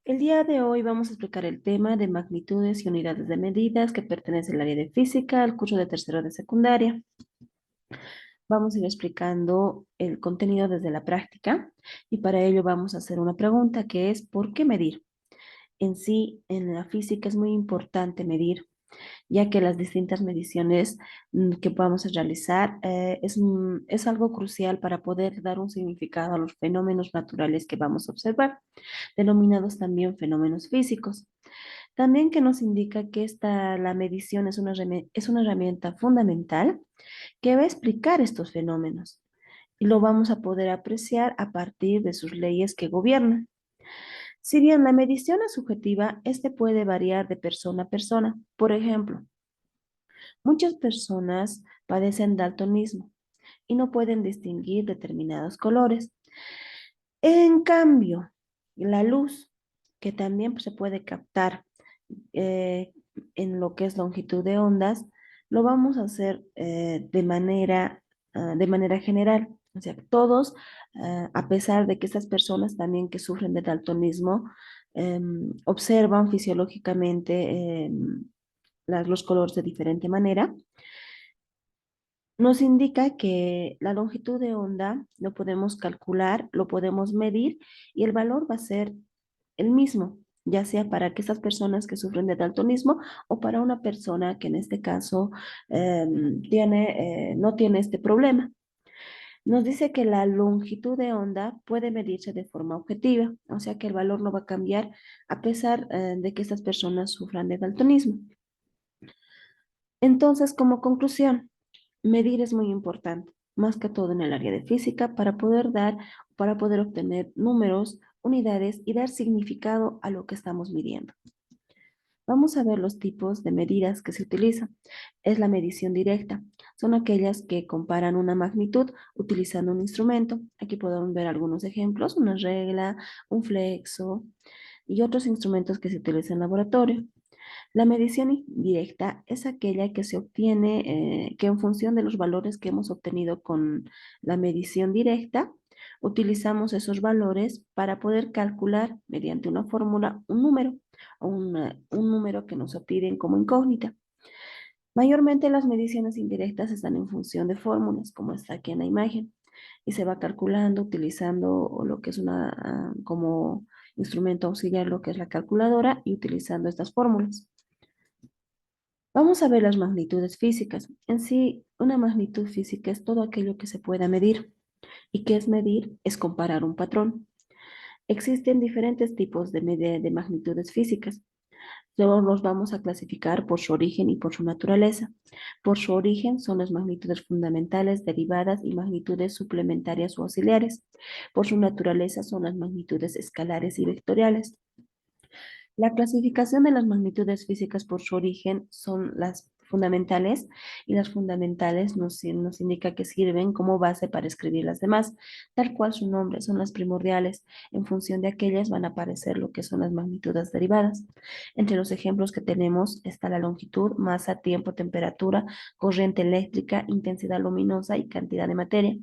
El día de hoy vamos a explicar el tema de magnitudes y unidades de medidas que pertenece al área de física, al curso de tercero de secundaria. Vamos a ir explicando el contenido desde la práctica y para ello vamos a hacer una pregunta que es ¿por qué medir? En sí, en la física es muy importante medir, ya que las distintas mediciones que podamos realizar es algo crucial para poder dar un significado a los fenómenos naturales que vamos a observar, denominados también fenómenos físicos. También que nos indica que la medición es una herramienta fundamental que va a explicar estos fenómenos y lo vamos a poder apreciar a partir de sus leyes que gobiernan. Si bien la medición es subjetiva, este puede variar de persona a persona. Por ejemplo, muchas personas padecen daltonismo y no pueden distinguir determinados colores. En cambio, la luz, que también pues, se puede captar eh, en lo que es longitud de ondas, lo vamos a hacer de manera general. O sea, todos, a pesar de que estas personas también que sufren de daltonismo, observan fisiológicamente los colores de diferente manera, nos indica que la longitud de onda lo podemos calcular, lo podemos medir y el valor va a ser el mismo, ya sea para que estas personas que sufren de daltonismo o para una persona que en este caso no tiene este problema. Nos dice que la longitud de onda puede medirse de forma objetiva, o sea que el valor no va a cambiar a pesar de que estas personas sufran de daltonismo. Entonces, como conclusión, medir es muy importante, más que todo en el área de física, para poder obtener números, unidades y dar significado a lo que estamos midiendo. Vamos a ver los tipos de medidas que se utilizan. Es la medición directa. Son aquellas que comparan una magnitud utilizando un instrumento. Aquí podemos ver algunos ejemplos, una regla, un flexo y otros instrumentos que se utilizan en laboratorio. La medición indirecta es aquella que se obtiene, que en función de los valores que hemos obtenido con la medición directa, utilizamos esos valores para poder calcular mediante una fórmula un número o un número que nos piden como incógnita. Mayormente las mediciones indirectas están en función de fórmulas, como está aquí en la imagen, y se va calculando utilizando lo que es como instrumento auxiliar, lo que es la calculadora, y utilizando estas fórmulas. Vamos a ver las magnitudes físicas. En sí, una magnitud física es todo aquello que se pueda medir. ¿Y qué es medir? Es comparar un patrón. Existen diferentes tipos de magnitudes físicas. Luego los vamos a clasificar por su origen y por su naturaleza. Por su origen son las magnitudes fundamentales, derivadas y magnitudes suplementarias o auxiliares. Por su naturaleza son las magnitudes escalares y vectoriales. La clasificación de las magnitudes físicas por su origen son las fundamentales y las fundamentales nos indica que sirven como base para escribir las demás, tal cual su nombre, son las primordiales. En función de aquellas van a aparecer lo que son las magnitudes derivadas. Entre los ejemplos que tenemos está la longitud, masa, tiempo, temperatura, corriente eléctrica, intensidad luminosa y cantidad de materia.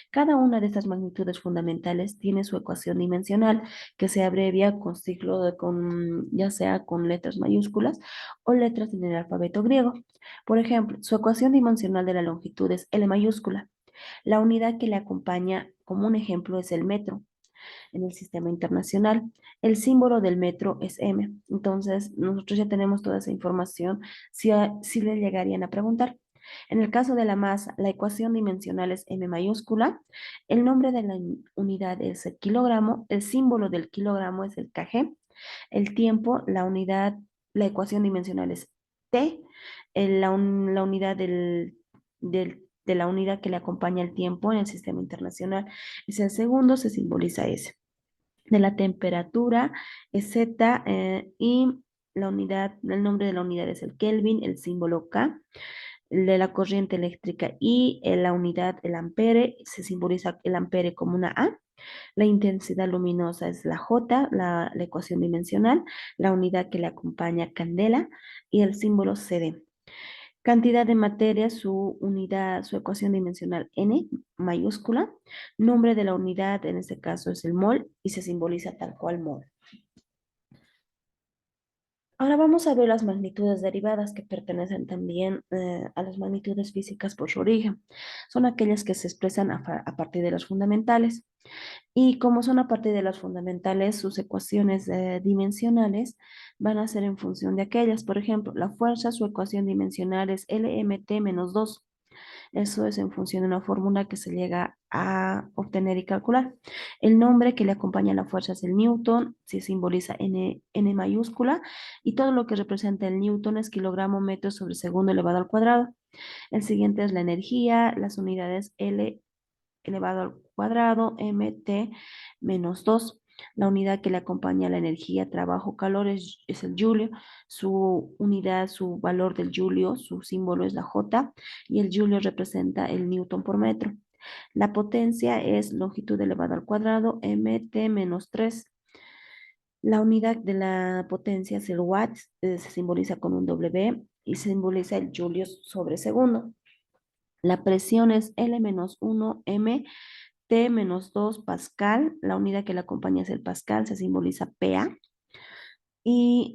Cada una de estas magnitudes fundamentales tiene su ecuación dimensional que se abrevia ya sea con letras mayúsculas o letras en el alfabeto griego. Por ejemplo, su ecuación dimensional de la longitud es L mayúscula. La unidad que le acompaña como un ejemplo es el metro en el sistema internacional. El símbolo del metro es M. Entonces, nosotros ya tenemos toda esa información si le llegarían a preguntar. En el caso de la masa, la ecuación dimensional es M mayúscula, el nombre de la unidad es el kilogramo, el símbolo del kilogramo es el kg, el tiempo, la ecuación dimensional es T, la unidad de la unidad que le acompaña el tiempo en el sistema internacional es el segundo, se simboliza S. De la temperatura es Z y el nombre de la unidad es el Kelvin, el símbolo K. El de la corriente eléctrica y la unidad, el ampere, se simboliza el ampere como una A. La intensidad luminosa es la J, la ecuación dimensional, la unidad que le acompaña candela y el símbolo CD. Cantidad de materia, su unidad, su ecuación dimensional N mayúscula. Nombre de la unidad, en este caso es el mol y se simboliza tal cual mol. Ahora vamos a ver las magnitudes derivadas que pertenecen también a las magnitudes físicas por su origen. Son aquellas que se expresan a partir de las fundamentales. Y como son a partir de las fundamentales, sus ecuaciones dimensionales van a ser en función de aquellas. Por ejemplo, la fuerza, su ecuación dimensional es LMT menos 2. Eso es en función de una fórmula que se llega a obtener y calcular. El nombre que le acompaña a la fuerza es el Newton, se simboliza N mayúscula, y todo lo que representa el Newton es kilogramo metro sobre segundo elevado al cuadrado. El siguiente es la energía, las unidades L elevado al cuadrado, mt menos 2. La unidad que le acompaña a la energía, trabajo, calor es el julio. Su unidad, su valor del julio, su símbolo es la J y el julio representa el newton por metro. La potencia es longitud elevada al cuadrado, mt menos 3. La unidad de la potencia es el watt, se simboliza con un W y simboliza el julio sobre segundo. La presión es L menos 1 M T menos 2 Pascal, la unidad que le acompaña es el Pascal, se simboliza PA, y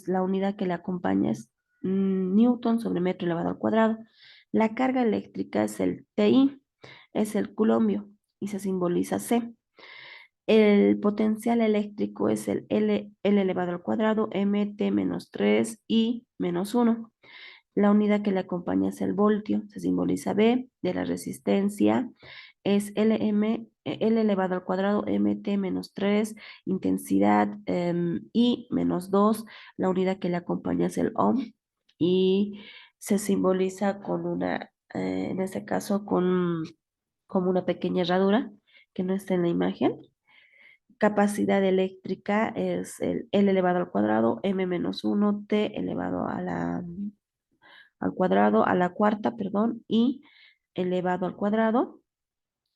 la unidad que le acompaña es Newton sobre metro elevado al cuadrado. La carga eléctrica es el TI, es el culombio, y se simboliza C. El potencial eléctrico es el L elevado al cuadrado, MT menos 3 I menos 1. La unidad que le acompaña es el voltio, se simboliza B. De la resistencia es L elevado al cuadrado, MT menos 3, intensidad I menos 2. La unidad que le acompaña es el ohm y se simboliza con una, en este caso, con como una pequeña herradura que no está en la imagen. Capacidad eléctrica es el L elevado al cuadrado, M menos 1, T elevado a al cuadrado, a la cuarta, perdón, y elevado al cuadrado,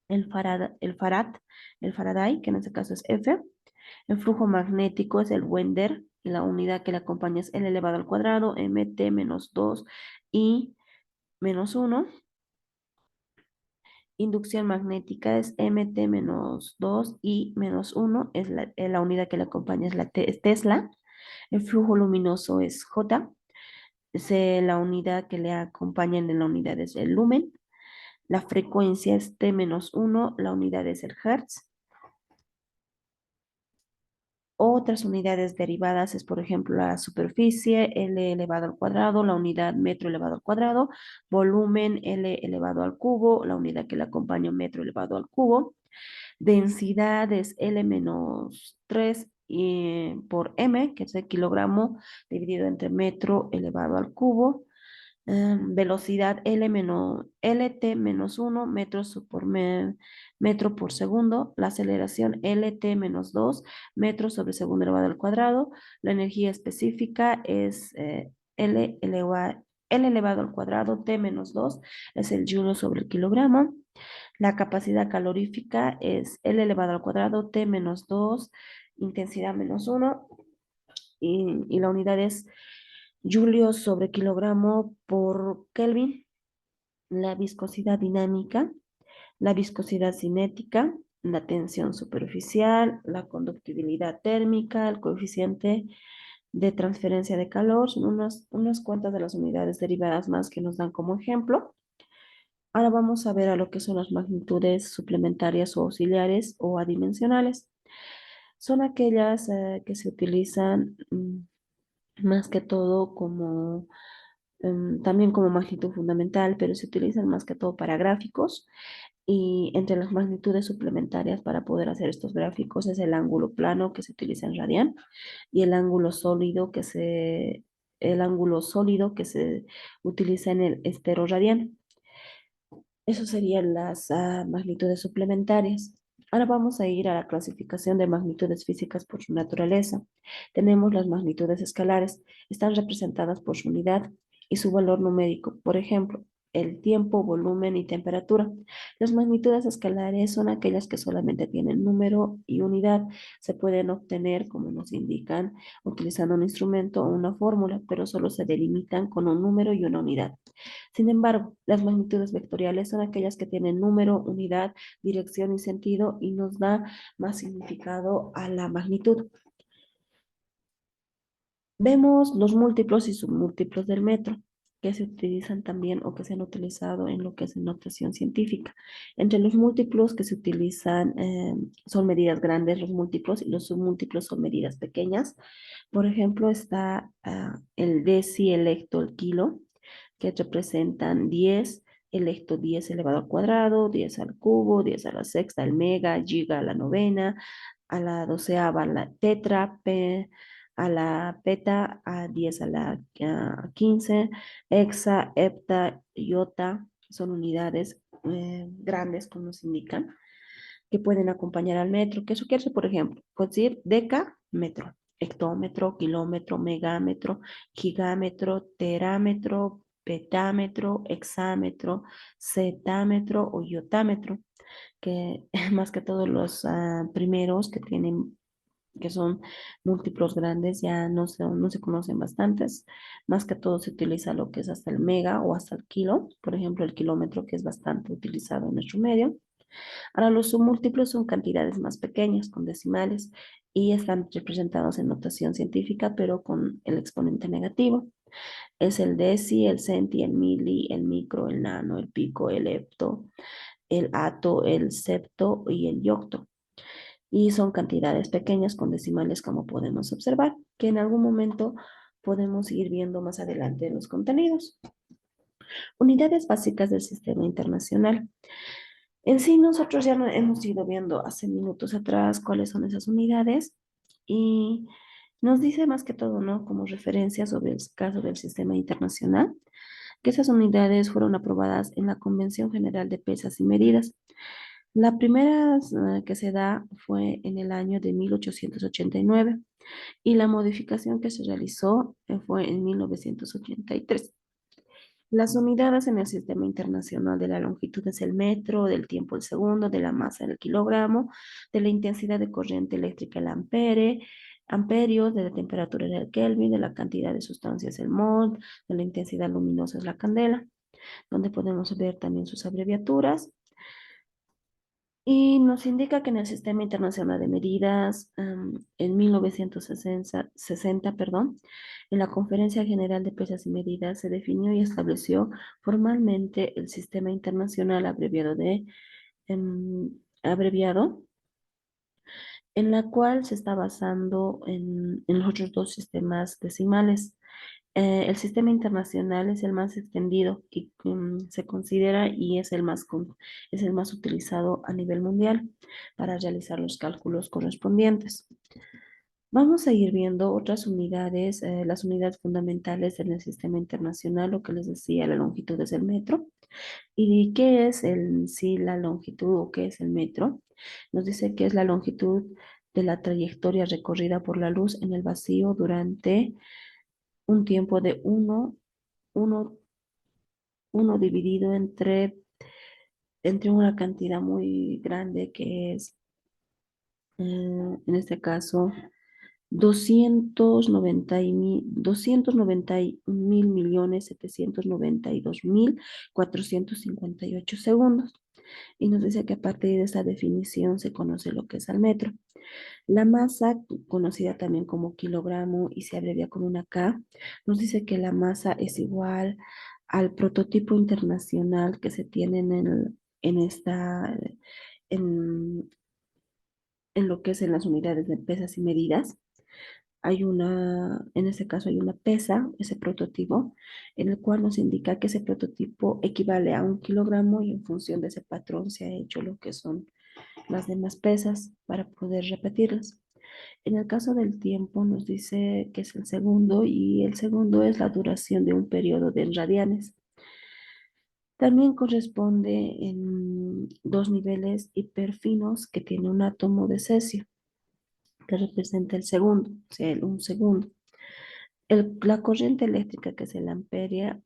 el Faraday, que en este caso es F. El flujo magnético es el Wender, y la unidad que le acompaña es L elevado al cuadrado, mt menos 2 y menos 1. Inducción magnética es mt menos 2 y menos 1, es la unidad que le acompaña es es Tesla. El flujo luminoso es J. La unidad que le acompaña en la unidad es el lumen. La frecuencia es T menos 1, la unidad es el Hertz. Otras unidades derivadas es, por ejemplo, la superficie, L elevado al cuadrado, la unidad metro elevado al cuadrado, volumen, L elevado al cubo, la unidad que le acompaña metro elevado al cubo. Densidad es L menos 3 por M, que es el kilogramo dividido entre metro elevado al cubo. Velocidad LT menos 1 metros metro por segundo. La aceleración LT menos 2 metros sobre segundo elevado al cuadrado. La energía específica es L elevado al cuadrado, T menos 2 es el joule sobre el kilogramo. La capacidad calorífica es L elevado al cuadrado, T menos 2 intensidad menos 1, y la unidad es julios sobre kilogramo por Kelvin. La viscosidad dinámica, la viscosidad cinética, la tensión superficial, la conductibilidad térmica, el coeficiente de transferencia de calor, son unas cuantas de las unidades derivadas más que nos dan como ejemplo. Ahora vamos a ver a lo que son las magnitudes suplementarias o auxiliares o adimensionales. Son aquellas que se utilizan más que todo como también como magnitud fundamental, pero se utilizan más que todo para gráficos. Y entre las magnitudes suplementarias para poder hacer estos gráficos es el ángulo plano que se utiliza en radian y el ángulo sólido que se utiliza en el esteroradian. Eso serían las magnitudes suplementarias. Ahora vamos a ir a la clasificación de magnitudes físicas por su naturaleza. Tenemos las magnitudes escalares. Están representadas por su unidad y su valor numérico. Por ejemplo, el tiempo, volumen y temperatura. Las magnitudes escalares son aquellas que solamente tienen número y unidad. Se pueden obtener, como nos indican, utilizando un instrumento o una fórmula, pero solo se delimitan con un número y una unidad. Sin embargo, las magnitudes vectoriales son aquellas que tienen número, unidad, dirección y sentido y nos da más significado a la magnitud. Vemos los múltiplos y submúltiplos del metro, que se utilizan también o que se han utilizado en lo que es notación científica. Entre los múltiplos que se utilizan son medidas grandes, los múltiplos, y los submúltiplos son medidas pequeñas. Por ejemplo, está el deci, el hecto, el kilo, que representan 10, el hecto 10 elevado al cuadrado, 10 al cubo, 10 a la sexta, el mega, giga a la novena, a la doceava, la tetra, a la peta, a 10 a la 15, hexa, hepta, iota, son unidades grandes, como nos indican, que pueden acompañar al metro. ¿Qué eso quiere decir? Por ejemplo, puedes decir decámetro, hectómetro, kilómetro, megámetro, gigámetro, terámetro, petámetro, hexámetro, cetámetro o iotámetro, que más que todos los primeros que tienen, que son múltiplos grandes, ya no se conocen bastantes. Más que todo se utiliza lo que es hasta el mega o hasta el kilo, por ejemplo, el kilómetro, que es bastante utilizado en nuestro medio. Ahora, los submúltiplos son cantidades más pequeñas, con decimales, y están representados en notación científica, pero con el exponente negativo. Es el deci, el centi, el mili, el micro, el nano, el pico, el hepto, el ato, el septo y el yocto. Y son cantidades pequeñas con decimales, como podemos observar, que en algún momento podemos ir viendo más adelante en los contenidos. Unidades básicas del sistema internacional. En sí, nosotros ya hemos ido viendo hace minutos atrás cuáles son esas unidades y nos dice más que todo, ¿no? Como referencia sobre el caso del sistema internacional, que esas unidades fueron aprobadas en la Convención General de Pesas y Medidas. La primera que se da fue en el año de 1889 y la modificación que se realizó fue en 1983. Las unidades en el sistema internacional de la longitud es el metro, del tiempo el segundo, de la masa el kilogramo, de la intensidad de corriente eléctrica el amperio, de la temperatura el Kelvin, de la cantidad de sustancias el mol, de la intensidad luminosa es la candela, donde podemos ver también sus abreviaturas. Y nos indica que en el Sistema Internacional de Medidas, en 1960, perdón, en la Conferencia General de Pesas y Medidas se definió y estableció formalmente el Sistema Internacional abreviado, en la cual se está basando en los otros dos sistemas decimales. El sistema internacional es el más extendido y se considera y es el más utilizado a nivel mundial para realizar los cálculos correspondientes. Vamos a ir viendo otras unidades, las unidades fundamentales en el sistema internacional, lo que les decía, la longitud es el metro. ¿Y qué es sí la longitud o qué es el metro? Nos dice que es la longitud de la trayectoria recorrida por la luz en el vacío durante un tiempo de uno, uno dividido entre una cantidad muy grande que es, en este caso, 291.792.458 segundos. Y nos dice que a partir de esa definición se conoce lo que es el metro. La masa, conocida también como kilogramo y se abrevia con una K, nos dice que la masa es igual al prototipo internacional que se tiene en esta, en, en lo que es en las unidades de pesas y medidas. En este caso hay una pesa, ese prototipo, en el cual nos indica que ese prototipo equivale a 1 kilogramo y en función de ese patrón se ha hecho lo que son las demás pesas para poder repetirlas. En el caso del tiempo nos dice que es el segundo y el segundo es la duración de un periodo de radianes. También corresponde en dos niveles hiperfinos que tiene un átomo de cesio, que representa el segundo, o sea, un segundo. La corriente eléctrica, que es el ampere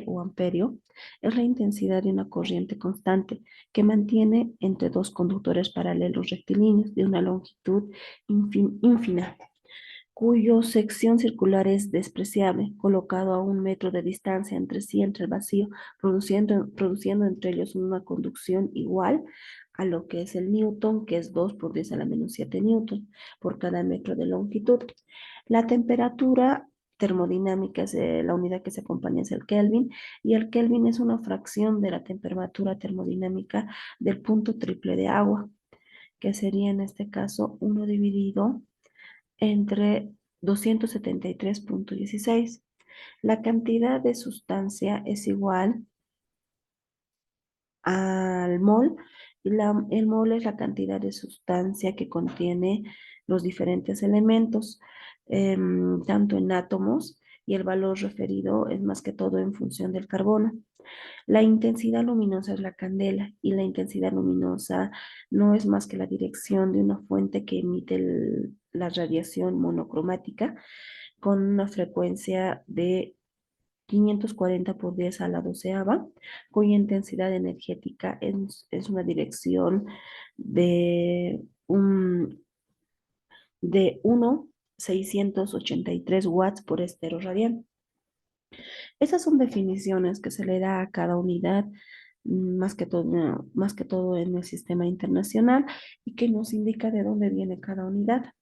o amperio, es la intensidad de una corriente constante que mantiene entre dos conductores paralelos rectilíneos de una longitud ínfima, cuyo sección circular es despreciable, colocado a 1 metro de distancia entre sí, entre el vacío, produciendo entre ellos una conducción igual a lo que es el newton, que es 2 por 10 a la menos 7 newton por cada metro de longitud. La temperatura termodinámica es la unidad que se acompaña es el Kelvin, y el Kelvin es una fracción de la temperatura termodinámica del punto triple de agua, que sería en este caso 1 dividido entre 273,16. La cantidad de sustancia es igual al mol, y el mol es la cantidad de sustancia que contiene los diferentes elementos, tanto en átomos, y el valor referido es más que todo en función del carbono. La intensidad luminosa es la candela, y la intensidad luminosa no es más que la dirección de una fuente que emite la radiación monocromática con una frecuencia de 540 por 10 a la doceava, cuya intensidad energética es una dirección de, un, de 1,683 watts por estero radial. Esas son definiciones que se le da a cada unidad, más que todo en el sistema internacional, y que nos indica de dónde viene cada unidad.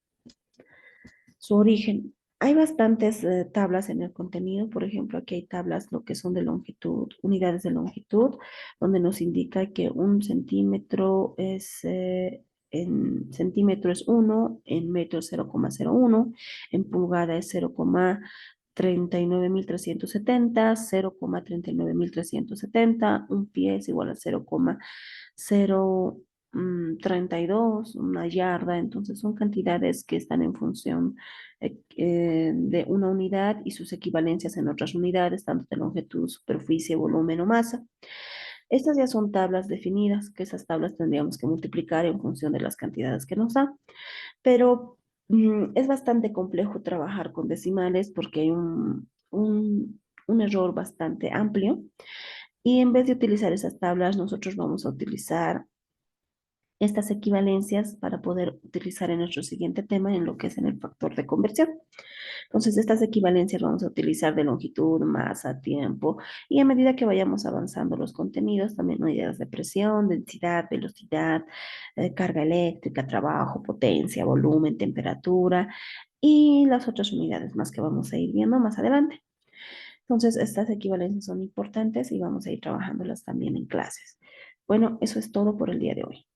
Su origen. Hay bastantes tablas en el contenido. Por ejemplo, aquí hay tablas lo que son de longitud, unidades de longitud, donde nos indica que un centímetro es, en centímetro es 1, en metro es 0,01, en pulgada es 0,39.370, 0,39.370, un pie es igual a 0,032, una yarda. Entonces son cantidades que están en función de una unidad y sus equivalencias en otras unidades, tanto de longitud, superficie, volumen o masa. Estas ya son tablas definidas, que esas tablas tendríamos que multiplicar en función de las cantidades que nos da, pero es bastante complejo trabajar con decimales porque hay un error bastante amplio, y en vez de utilizar esas tablas, nosotros vamos a utilizar estas equivalencias para poder utilizar en nuestro siguiente tema, en lo que es en el factor de conversión. Entonces, estas equivalencias vamos a utilizar de longitud, masa, tiempo, y a medida que vayamos avanzando los contenidos, también unidades de presión, densidad, velocidad, carga eléctrica, trabajo, potencia, volumen, temperatura, y las otras unidades más que vamos a ir viendo más adelante. Entonces, estas equivalencias son importantes y vamos a ir trabajándolas también en clases. Bueno, eso es todo por el día de hoy.